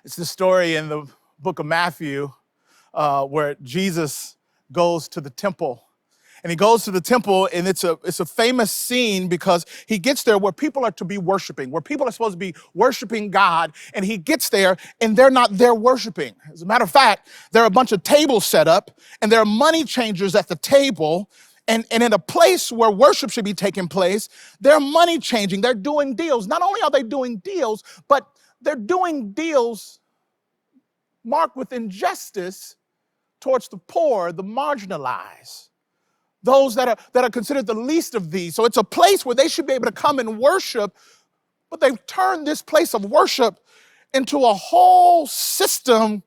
It's the story in the book of Matthew where Jesus goes to the temple. And he goes to the temple, and it's a famous scene because he gets there where people are to be worshiping, where people are supposed to be worshiping God, and he gets there, and they're not there worshiping. As a matter of fact, there are a bunch of tables set up, and there are money changers at the table, and in a place where worship should be taking place, they're money changing, they're doing deals. Not only are they doing deals, but they're doing deals marked with injustice towards the poor, the marginalized, those that are considered the least of these. So it's a place where they should be able to come and worship, but they've turned this place of worship into a whole system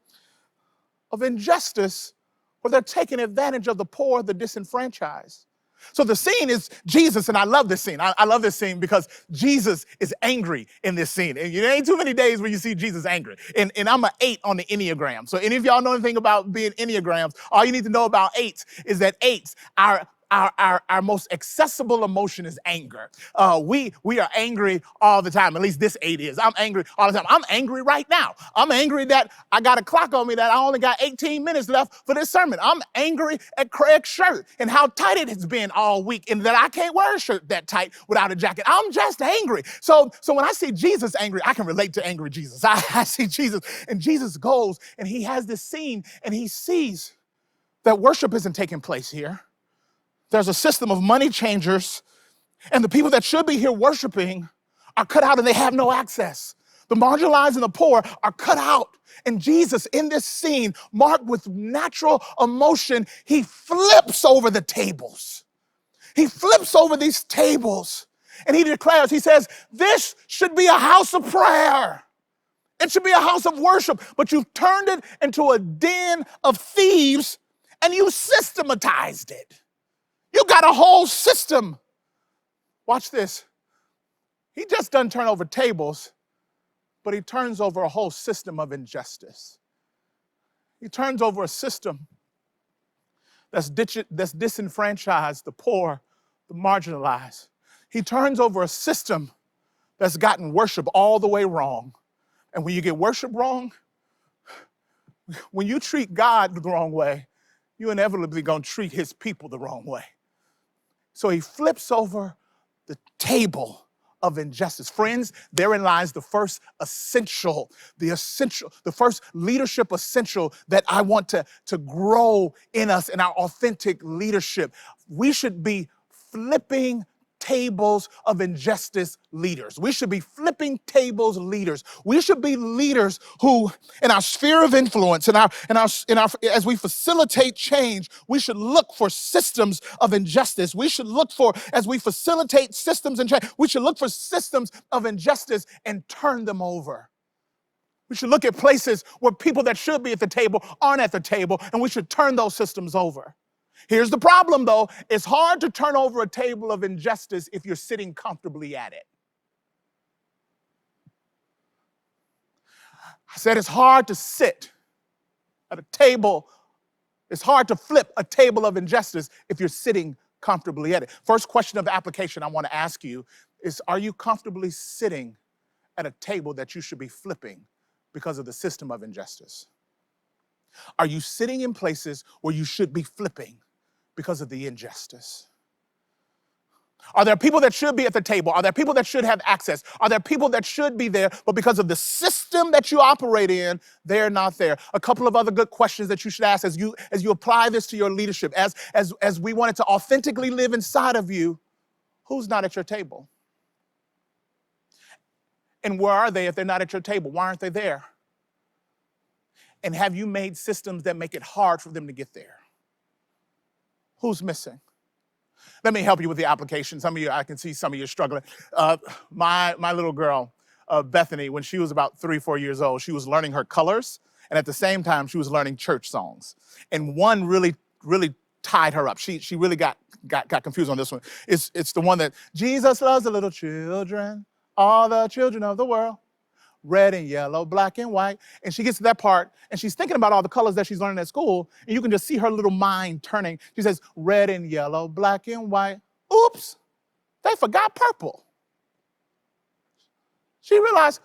of injustice where they're taking advantage of the poor, the disenfranchised. So the scene is Jesus, and I love this scene. I love this scene because Jesus is angry in this scene. And there ain't too many days where you see Jesus angry. And I'm an 8 on the Enneagram. So any of y'all know anything about being Enneagrams, all you need to know about 8s is that 8s are our most accessible emotion is anger. We are angry all the time. At least this 8 is. I'm angry all the time. I'm angry right now. I'm angry that I got a clock on me that I only got 18 minutes left for this sermon. I'm angry at Craig's shirt and how tight it has been all week and that I can't wear a shirt that tight without a jacket. I'm just angry. So when I see Jesus angry, I can relate to angry Jesus. I see Jesus, and Jesus goes and he has this scene and he sees that worship isn't taking place here. There's a system of money changers, and the people that should be here worshiping are cut out and they have no access. The marginalized and the poor are cut out. And Jesus, in this scene, marked with natural emotion, he flips over the tables. He flips over these tables and he declares, he says, this should be a house of prayer. It should be a house of worship, but you've turned it into a den of thieves and you systematized it. You got a whole system. Watch this. He just doesn't turn over tables, but he turns over a whole system of injustice. He turns over a system that's disenfranchised the poor, the marginalized. He turns over a system that's gotten worship all the way wrong. And when you get worship wrong, when you treat God the wrong way, you're inevitably going to treat his people the wrong way. So he flips over the table of injustice. Friends, therein lies the first essential, the first leadership essential that I want to grow in us in our authentic leadership. We should be flipping tables of injustice leaders. We should be flipping tables leaders. We should be leaders who, in our sphere of influence, as we facilitate change, we should look for systems of injustice. We should look for, as we facilitate systems and change, we should look for systems of injustice and turn them over. We should look at places where people that should be at the table aren't at the table, and we should turn those systems over. Here's the problem, though. It's hard to turn over a table of injustice if you're sitting comfortably at it. I said it's hard to sit at a table. It's hard to flip a table of injustice if you're sitting comfortably at it. First question of application I want to ask you is, are you comfortably sitting at a table that you should be flipping because of the system of injustice? Are you sitting in places where you should be flipping because of the injustice? Are there people that should be at the table? Are there people that should have access? Are there people that should be there, but because of the system that you operate in, they're not there? A couple of other good questions that you should ask as you apply this to your leadership, as we want it to authentically live inside of you. Who's not at your table? And where are they if they're not at your table? Why aren't they there? And have you made systems that make it hard for them to get there? Who's missing? Let me help you with the application. Some of you, I can see some of you struggling. My little girl, Bethany, when she was about 3-4 years old, she was learning her colors, and at the same time, she was learning church songs. And one really tied her up. She really got confused on this one. It's the one that, Jesus loves the little children, all the children of the world. Red and yellow, black and white. And she gets to that part, and she's thinking about all the colors that she's learning at school, and you can just see her little mind turning. She says, red and yellow, black and white. Oops, they forgot purple. She realized,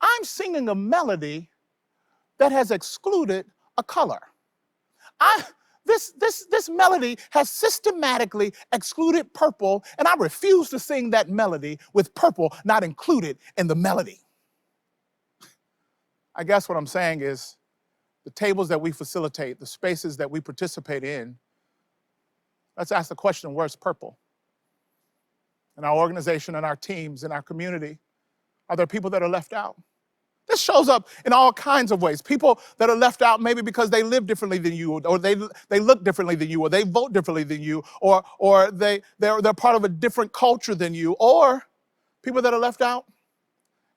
I'm I'm singing a melody that has excluded a color. This melody has systematically excluded purple, and I refuse to sing that melody with purple not included in the melody. I guess what I'm saying is the tables that we facilitate, the spaces that we participate in, let's ask the question, where's purple? In our organization, in our teams, in our community, are there people that are left out? This shows up in all kinds of ways. People that are left out maybe because they live differently than you, or they look differently than you, or they vote differently than you, or they're part of a different culture than you, or people that are left out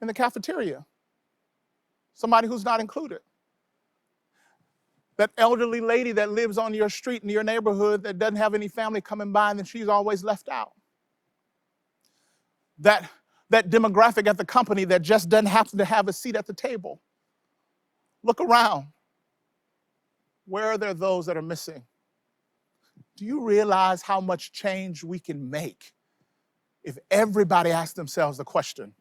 in the cafeteria. Somebody who's not included. That elderly lady that lives on your street in your neighborhood that doesn't have any family coming by, and then she's always left out. That demographic at the company that just doesn't happen to have a seat at the table. Look around. Where are there those that are missing? Do you realize how much change we can make if everybody asks themselves the question,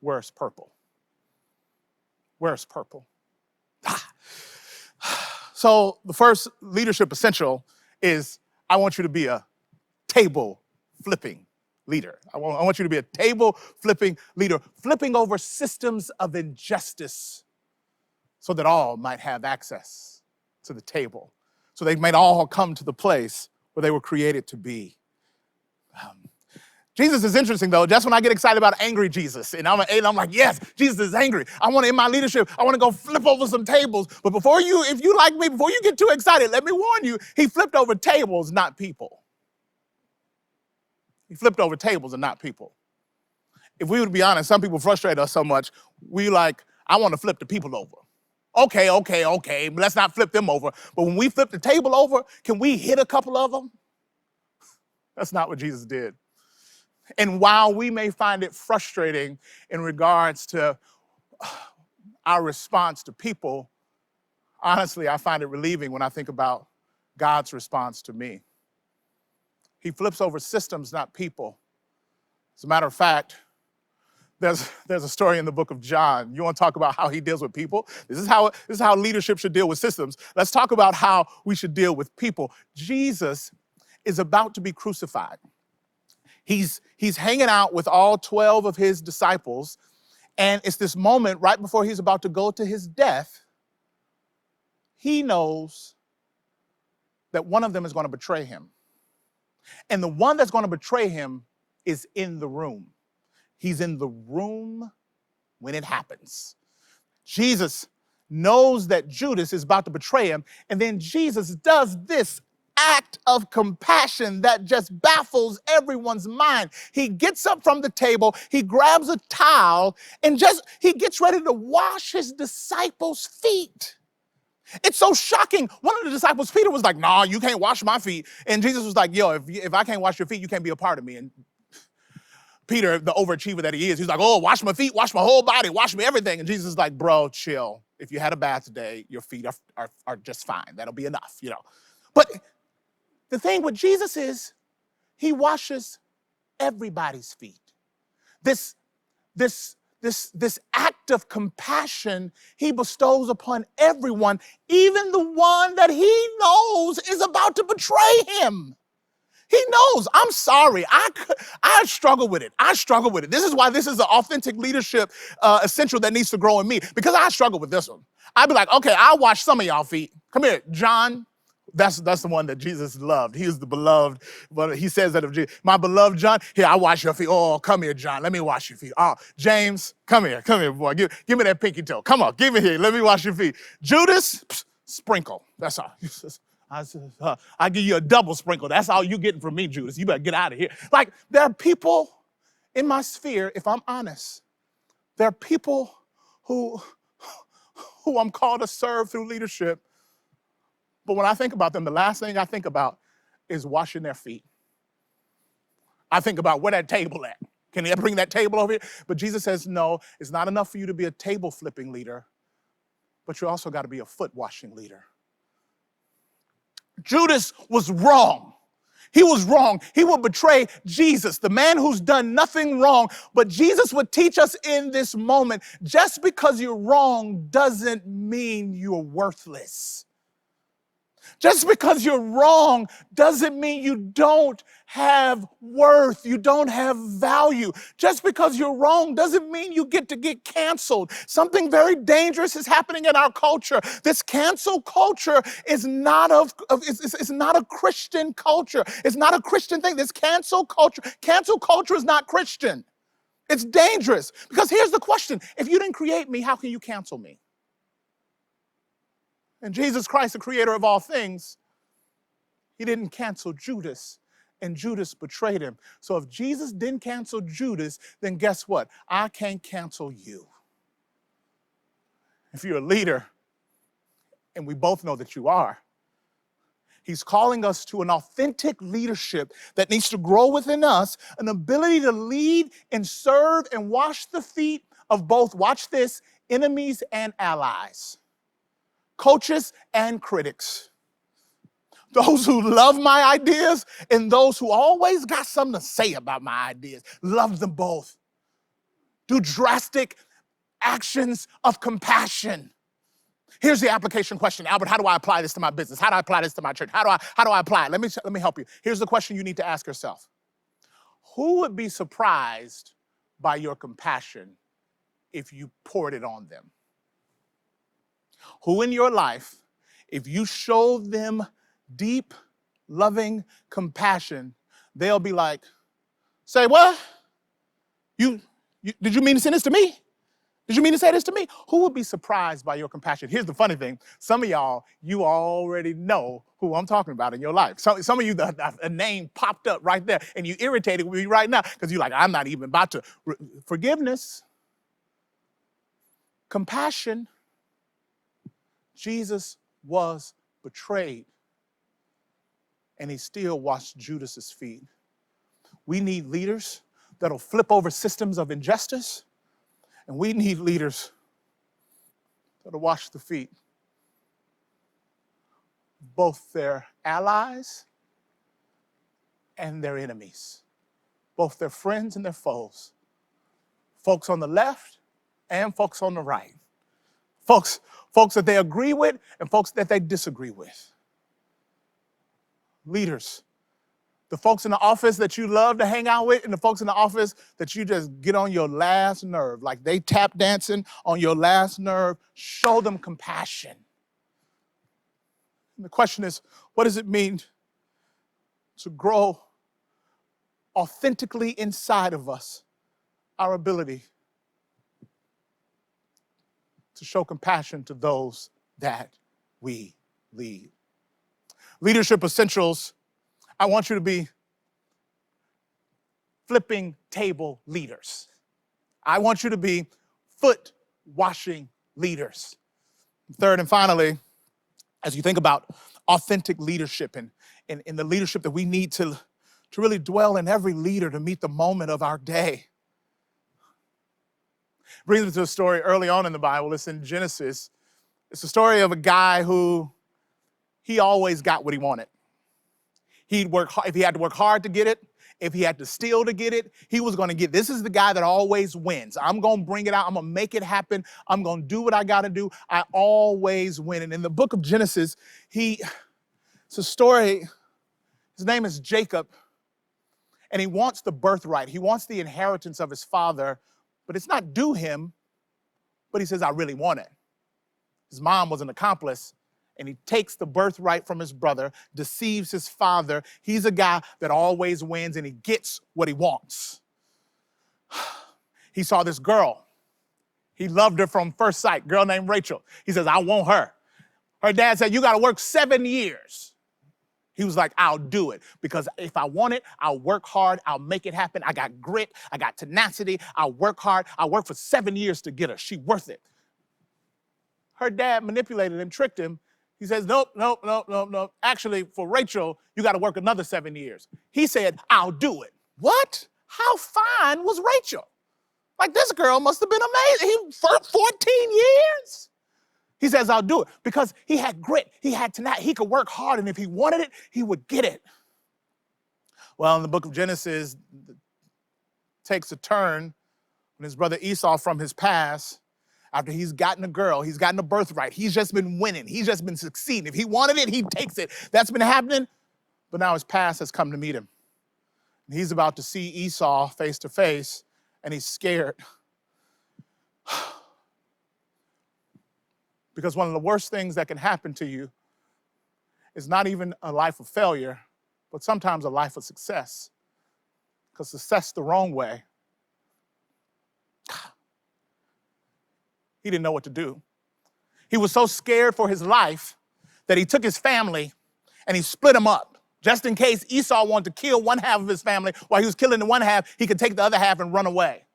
where's purple? Where's purple? So the first leadership essential is I want you to be a table flipping leader. I want you to be a table flipping leader, flipping over systems of injustice so that all might have access to the table, so they might all come to the place where they were created to be. Jesus is interesting though. Just when I get excited about angry Jesus, and I'm like, yes, Jesus is angry. I want to, in my leadership, I want to go flip over some tables. But if you like me, before you get too excited, let me warn you, he flipped over tables, not people. He flipped over tables and not people. If we would be honest, some people frustrate us so much, I want to flip the people over. Okay, but let's not flip them over. But when we flip the table over, can we hit a couple of them? That's not what Jesus did. And while we may find it frustrating in regards to our response to people, honestly, I find it relieving when I think about God's response to me. He flips over systems, not people. As a matter of fact, there's a story in the book of John. You want to talk about how he deals with people? This is how leadership should deal with systems. Let's talk about how we should deal with people. Jesus is about to be crucified. He's hanging out with all 12 of his disciples, and it's this moment right before he's about to go to his death. He knows that one of them is going to betray him. And the one that's going to betray him is in the room. He's in the room when it happens. Jesus knows that Judas is about to betray him, and then Jesus does this act of compassion that just baffles everyone's mind. He gets up from the table, he grabs a towel, and he gets ready to wash his disciples' feet. It's so shocking. One of the disciples, Peter, was like, "Nah, you can't wash my feet." And Jesus was like, "Yo, if I can't wash your feet, you can't be a part of me." And Peter, the overachiever that he is, he's like, "Oh, wash my feet, wash my whole body, wash me everything." And Jesus is like, "Bro, chill. If you had a bath today, your feet are just fine. That'll be enough, you know." But the thing with Jesus is he washes everybody's feet. This act of compassion he bestows upon everyone, even the one that he knows is about to betray him. He knows, I'm sorry, I struggle with it. This is why this is an authentic leadership essential that needs to grow in me, because I struggle with this one. I'd be like, okay, I'll wash some of y'all feet. Come here, John. That's the one that Jesus loved. He is the beloved, but he says that of Jesus. My beloved John, here, I wash your feet. Oh, come here, John. Let me wash your feet. Oh, James, come here, boy. Give me that pinky toe. Come on, give it here. Let me wash your feet. Judas, sprinkle. That's all. I give you a double sprinkle. That's all you getting from me, Judas. You better get out of here. Like, there are people in my sphere, if I'm honest, there are people who I'm called to serve through leadership. But when I think about them, the last thing I think about is washing their feet. I think about where that table at. Can they bring that table over here? But Jesus says, no, it's not enough for you to be a table flipping leader, but you also got to be a foot washing leader. Judas was wrong. He was wrong. He would betray Jesus, the man who's done nothing wrong. But Jesus would teach us in this moment, just because you're wrong doesn't mean you're worthless. Just because you're wrong doesn't mean you don't have worth, you don't have value. Just because you're wrong doesn't mean you get to get canceled. Something very dangerous is happening in our culture. This cancel culture is not it's not a Christian culture. It's not a Christian thing. This cancel culture is not Christian. It's dangerous because here's the question. If you didn't create me, how can you cancel me? And Jesus Christ, the creator of all things, he didn't cancel Judas, and Judas betrayed him. So if Jesus didn't cancel Judas, then guess what? I can't cancel you. If you're a leader, and we both know that you are, he's calling us to an authentic leadership that needs to grow within us, an ability to lead and serve and wash the feet of both, watch this, enemies and allies. Coaches and critics. Those who love my ideas and those who always got something to say about my ideas. Love them both. Do drastic actions of compassion. Here's the application question. Albert, how do I apply this to my business? How do I apply this to my church? How do I apply it? Let me help you. Here's the question you need to ask yourself. Who would be surprised by your compassion if you poured it on them? Who in your life, if you show them deep, loving compassion, they'll be like, say what? Did you mean to send this to me? Did you mean to say this to me? Who would be surprised by your compassion? Here's the funny thing. Some of y'all, you already know who I'm talking about in your life. Some of you, a name popped up right there, and you irritated with me right now because you're like, I'm not even about to. Forgiveness, compassion. Jesus was betrayed, and he still washed Judas's feet. We need leaders that'll flip over systems of injustice, and we need leaders that'll wash the feet of both their allies and their enemies, both their friends and their foes, folks on the left and folks on the right. Folks that they agree with and folks that they disagree with. Leaders, the folks in the office that you love to hang out with and the folks in the office that you just get on your last nerve, like they tap dancing on your last nerve, show them compassion. And the question is, what does it mean to grow authentically inside of us, our ability to show compassion to those that we lead? Leadership essentials, I want you to be flipping table leaders. I want you to be foot washing leaders. Third and finally, as you think about authentic leadership and the leadership that we need to really dwell in every leader to meet the moment of our day. Brings me to a story early on in the Bible. It's in Genesis. It's a story of a guy who he always got what he wanted. He'd work hard. If he had to work hard to get it, if he had to steal to get it, he was going to get it. This is the guy that always wins. I'm going to bring it out. I'm going to make it happen. I'm going to do what I got to do. I always win. And in the book of Genesis, it's a story. His name is Jacob, and he wants the birthright. He wants the inheritance of his father. But it's not due him, but he says, I really want it. His mom was an accomplice, and he takes the birthright from his brother, deceives his father. He's a guy that always wins, and he gets what he wants. He saw this girl. He loved her from first sight, girl named Rachel. He says, I want her. Her dad said, you got to work 7 years. He was like, I'll do it because if I want it, I'll work hard. I'll make it happen. I got grit. I got tenacity. I'll work hard. I'll work for 7 years to get her. She's worth it. Her dad manipulated him, tricked him. He says, nope. Actually, for Rachel, you got to work another 7 years. He said, I'll do it. What? How fine was Rachel? Like, this girl must have been amazing. For 14 years. He says, I'll do it because he had grit. He had tenacity. He could work hard, and if he wanted it, he would get it. Well, in the book of Genesis, it takes a turn when his brother Esau from his past, after he's gotten a girl, he's gotten a birthright, he's just been winning, he's just been succeeding. If he wanted it, he takes it. That's been happening, but now his past has come to meet him. And he's about to see Esau face to face, and he's scared. Because one of the worst things that can happen to you is not even a life of failure, but sometimes a life of success. Because success the wrong way, he didn't know what to do. He was so scared for his life that he took his family and he split them up. Just in case Esau wanted to kill one half of his family, while he was killing the one half, he could take the other half and run away.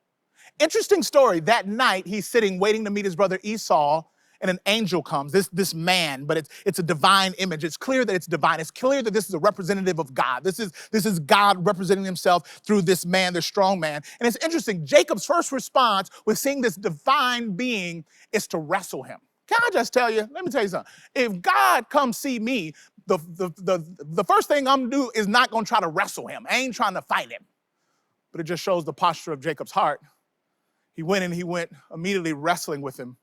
Interesting story. That night, he's sitting waiting to meet his brother Esau, and an angel comes, this man, but it's a divine image. It's clear that it's divine. It's clear that this is a representative of God. This is God representing himself through this man, this strong man. And it's interesting, Jacob's first response with seeing this divine being is to wrestle him. Can I just tell you, let me tell you something. If God comes see me, the first thing I'm gonna do is not gonna try to wrestle him. I ain't trying to fight him. But it just shows the posture of Jacob's heart. He went immediately wrestling with him.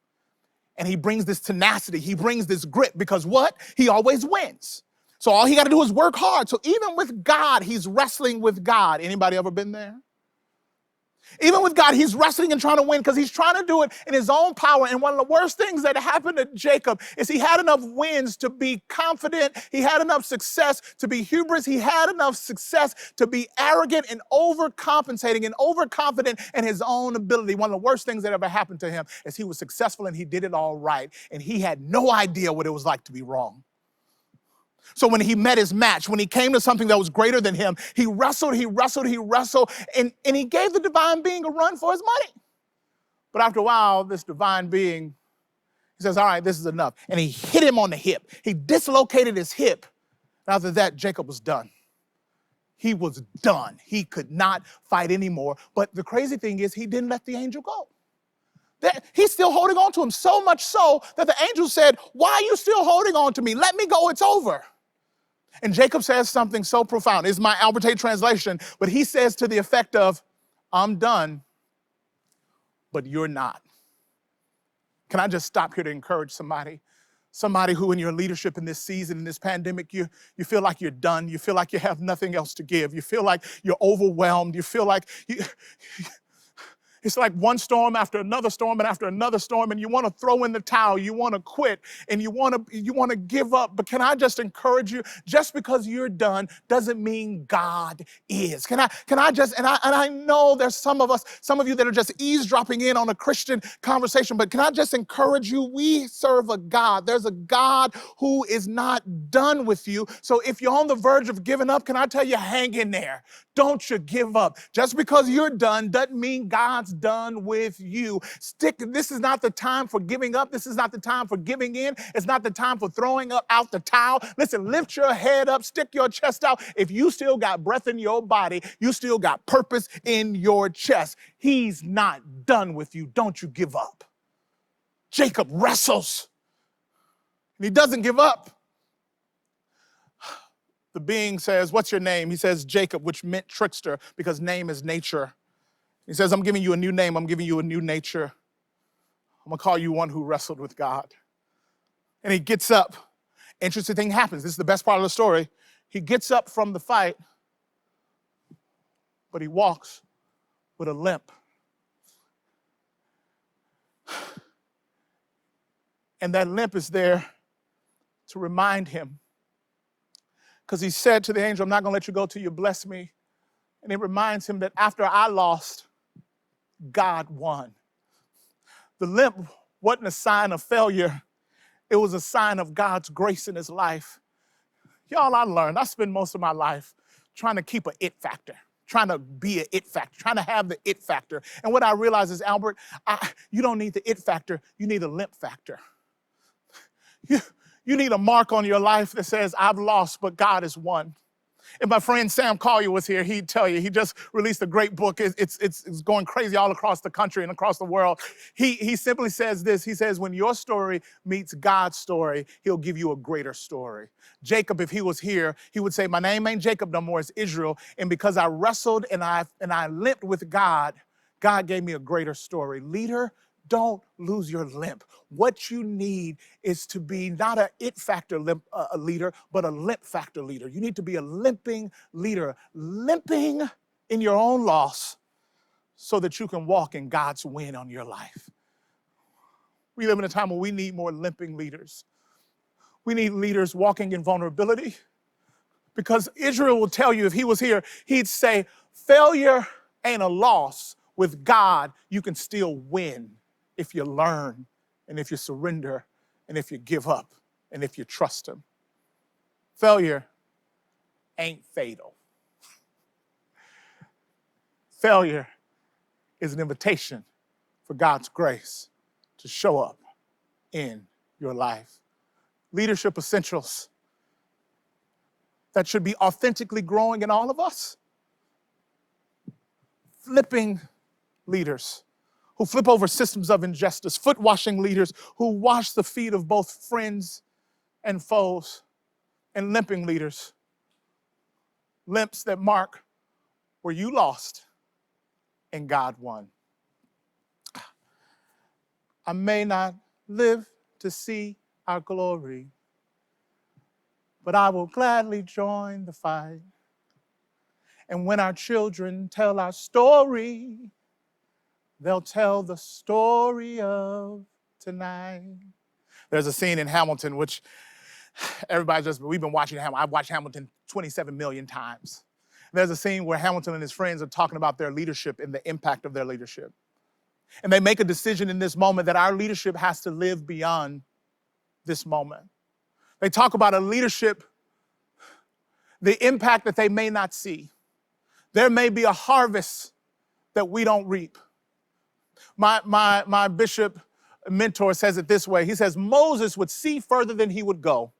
And he brings this tenacity, he brings this grit, because what? He always wins. So all he got to do is work hard. So even with God, he's wrestling with God. Anybody ever been there? Even with God, he's wrestling and trying to win because he's trying to do it in his own power. And one of the worst things that happened to Jacob is he had enough wins to be confident. He had enough success to be hubris. He had enough success to be arrogant and overcompensating and overconfident in his own ability. One of the worst things that ever happened to him is he was successful and he did it all right. And he had no idea what it was like to be wrong. So when he met his match, when he came to something that was greater than him, he wrestled, and he gave the divine being a run for his money. But after a while, this divine being, he says, all right, this is enough. And he hit him on the hip. He dislocated his hip. And after that, Jacob was done. He was done. He could not fight anymore. But the crazy thing is, he didn't let the angel go. He's still holding on to him, so much so that the angel said, why are you still holding on to me? Let me go, it's over. And Jacob says something so profound. It's my Albert Tate translation, but he says to the effect of, I'm done, but you're not. Can I just stop here to encourage somebody? Somebody who in your leadership in this season, in this pandemic, you feel like you're done. You feel like you have nothing else to give. You feel like you're overwhelmed. You feel like it's like one storm after another storm and after another storm, and you want to throw in the towel, you want to quit, and you want to give up. But can I just encourage you? Just because you're done doesn't mean God is. Can I just, and I know there's some of you that are just eavesdropping in on a Christian conversation, but can I just encourage you? We serve a God. There's a God who is not done with you. So if you're on the verge of giving up, can I tell you, hang in there. Don't you give up. Just because you're done doesn't mean God's done with you. This is not the time for giving up. This is not the time for giving in. It's not the time for throwing out the towel. Listen, lift your head up, stick your chest out. If you still got breath in your body, you still got purpose in your chest. He's not done with you. Don't you give up. Jacob wrestles, and he doesn't give up. The being says, what's your name? He says, Jacob, which meant trickster, because name is nature. He says, I'm giving you a new name. I'm giving you a new nature. I'm going to call you one who wrestled with God. And he gets up. Interesting thing happens. This is the best part of the story. He gets up from the fight, but he walks with a limp. And that limp is there to remind him. Because he said to the angel, I'm not going to let you go till you bless me. And it reminds him that after I lost, God won. The limp wasn't a sign of failure. It was a sign of God's grace in his life. Y'all, I spend most of my life trying to keep an it factor, trying to be an it factor, trying to have the it factor. And what I realize is, Albert, you don't need the it factor. You need a limp factor. You need a mark on your life that says, I've lost, but God has won. If my friend Sam Collier was here, he'd tell you, he just released a great book. It's going crazy all across the country and across the world. He simply says this. He says, when your story meets God's story, he'll give you a greater story. Jacob, if he was here, he would say, my name ain't Jacob no more, it's Israel. And because I wrestled and I limped with God, God gave me a greater story. Leader, don't lose your limp. What you need is to be not a it factor leader, but a limp factor leader. You need to be a limping leader, limping in your own loss so that you can walk in God's win on your life. We live in a time where we need more limping leaders. We need leaders walking in vulnerability, because Israel will tell you, if he was here, he'd say, failure ain't a loss. With God, you can still win if you learn, and if you surrender, and if you give up, and if you trust him. Failure ain't fatal. Failure is an invitation for God's grace to show up in your life. Leadership essentials that should be authentically growing in all of us. Flipping leaders who flip over systems of injustice, foot-washing leaders who wash the feet of both friends and foes, and limping leaders, limps that mark where you lost and God won. I may not live to see our glory, but I will gladly join the fight. And when our children tell our story, they'll tell the story of tonight. There's a scene in Hamilton, which we've been watching Hamilton. I've watched Hamilton 27 million times. There's a scene where Hamilton and his friends are talking about their leadership and the impact of their leadership. And they make a decision in this moment that our leadership has to live beyond this moment. They talk about a leadership, the impact that they may not see. There may be a harvest that we don't reap. My bishop mentor says it this way. He says, Moses would see further than he would go,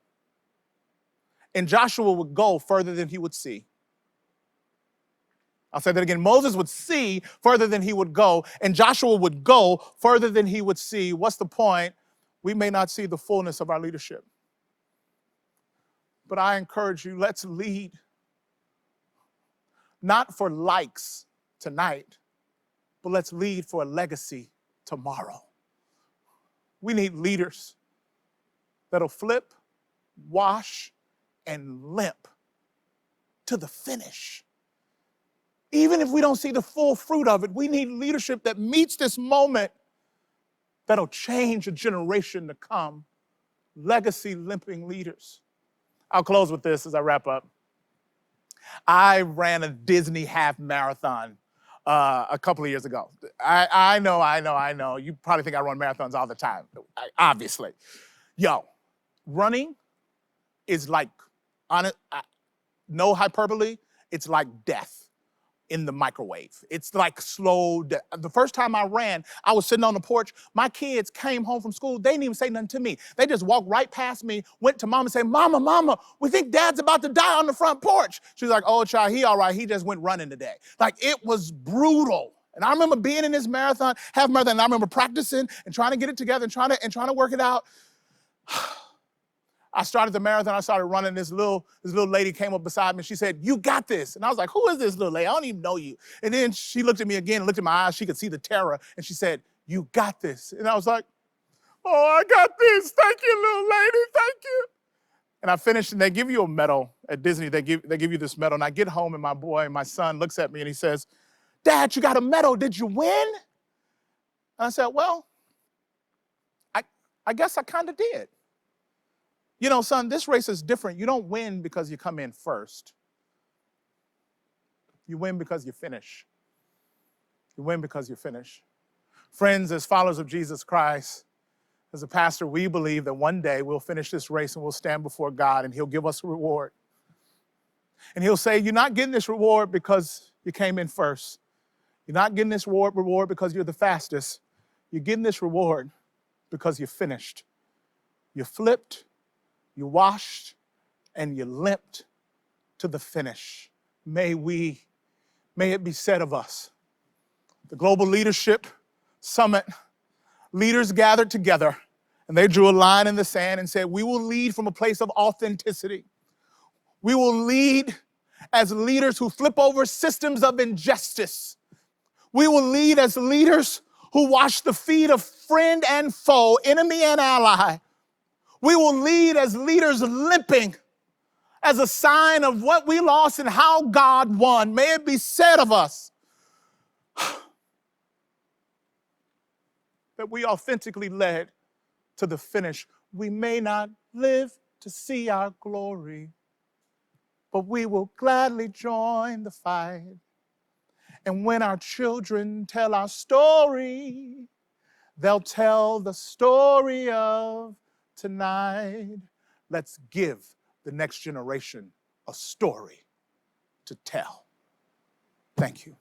and Joshua would go further than he would see. I'll say that again. Moses would see further than he would go, and Joshua would go further than he would see. What's the point? We may not see the fullness of our leadership. But I encourage you, let's lead, not for likes tonight, but let's lead for a legacy tomorrow. We need leaders that'll flip, wash, and limp to the finish. Even if we don't see the full fruit of it, we need leadership that meets this moment that'll change a generation to come. Legacy limping leaders. I'll close with this as I wrap up. I ran a Disney half marathon a couple of years ago. I know. You probably think I run marathons all the time, obviously. Running is like, no hyperbole, it's like death in the microwave. It's like slow death. The first time I ran, I was sitting on the porch. My kids came home from school. They didn't even say nothing to me. They just walked right past me, went to mom and said, Mama, we think dad's about to die on the front porch. She's like, oh, child, he all right. He just went running today. Like, it was brutal. And I remember being in this half marathon, and I remember practicing and trying to get it together and trying to work it out. I started the marathon, I started running, this little lady came up beside me, she said, you got this. And I was like, who is this little lady? I don't even know you. And then she looked at me again and looked at my eyes, she could see the terror, and she said, you got this. And I was like, oh, I got this. Thank you, little lady, thank you. And I finished, and they give you a medal at Disney, they give you this medal, and I get home, and my son looks at me, and he says, Dad, you got a medal, did you win? And I said, well, I guess I kind of did. You know, son, this race is different. You don't win because you come in first. You win because you finish. You win because you finish. Friends, as followers of Jesus Christ, as a pastor, we believe that one day we'll finish this race and we'll stand before God and he'll give us a reward. And he'll say, you're not getting this reward because you came in first. You're not getting this reward because you're the fastest. You're getting this reward because you finished. You flipped, you washed, and you limped to the finish. May it be said of us. The Global Leadership Summit, leaders gathered together and they drew a line in the sand and said, we will lead from a place of authenticity. We will lead as leaders who flip over systems of injustice. We will lead as leaders who wash the feet of friend and foe, enemy and ally. We will lead as leaders limping as a sign of what we lost and how God won. May it be said of us that we authentically led to the finish. We may not live to see our glory, but we will gladly join the fight. And when our children tell our story, they'll tell the story of tonight. Let's give the next generation a story to tell. Thank you.